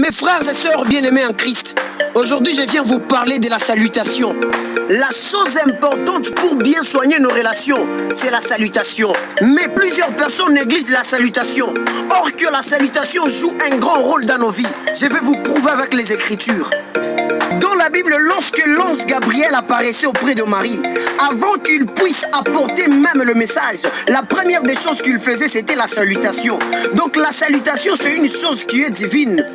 Mes frères et sœurs bien-aimés en Christ, aujourd'hui je viens vous parler de la salutation. La chose importante pour bien soigner nos relations, c'est la salutation. Mais plusieurs personnes négligent la salutation. Or que la salutation joue un grand rôle dans nos vies. Je vais vous prouver avec les Écritures. Dans la Bible, lorsque l'ange Gabriel apparaissait auprès de Marie, avant qu'il puisse apporter même le message, la première des choses qu'il faisait, c'était la salutation. Donc la salutation, c'est une chose qui est divine.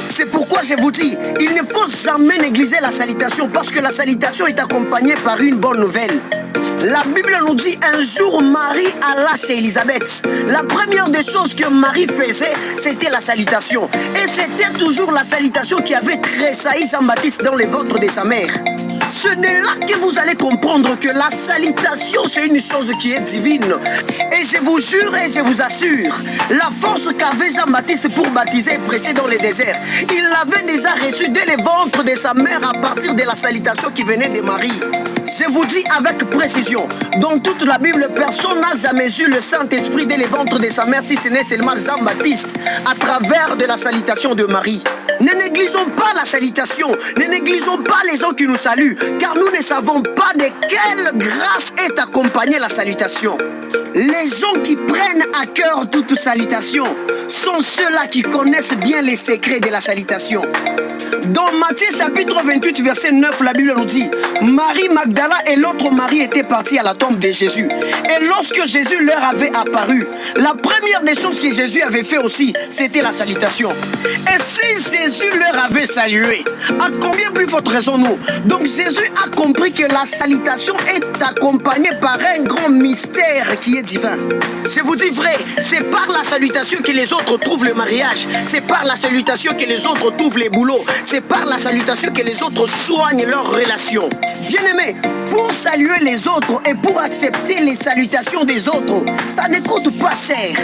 C'est pourquoi je vous dis, il ne faut jamais négliger la salutation parce que la salutation est accompagnée par une bonne nouvelle. La Bible nous dit un jour Marie alla chez Élisabeth. La première des choses que Marie faisait, c'était la salutation. Et c'était toujours la salutation qui avait tressailli Jean-Baptiste dans le ventre de sa mère. C'est de là que vous allez comprendre que la salutation, c'est une chose qui est divine. Et je vous jure et je vous assure, la force qu'avait Jean-Baptiste pour baptiser et prêcher dans le désert, il l'avait déjà reçue dès le ventre de sa mère à partir de la salutation qui venait de Marie. Je vous dis avec précision, dans toute la Bible, personne n'a jamais eu le Saint-Esprit dès le ventre de sa mère si ce n'est seulement Jean-Baptiste à travers de la salutation de Marie. Ne négligeons pas la salutation, ne négligeons pas les gens qui nous saluent, car nous ne savons pas de quelle grâce est accompagnée la salutation. Les gens qui prennent à cœur toute salutation sont ceux-là qui connaissent bien les secrets de la salutation. Dans Matthieu chapitre 28 verset 9, la Bible nous dit: Marie Magdala et l'autre Marie étaient partis à la tombe de Jésus. Et lorsque Jésus leur avait apparu, la première des choses que Jésus avait fait aussi, c'était la salutation. Et si Jésus leur avait salué, à combien plus forte raison nous? Donc Jésus a compris que la salutation est accompagnée par un grand mystère qui est divin. Je vous dis vrai, c'est par la salutation que les autres trouvent le mariage, c'est par la salutation que les autres trouvent les boulots, c'est par la salutation que les autres soignent leurs relations. Bien-aimés, pour saluer les autres et pour accepter les salutations des autres, ça ne coûte pas cher.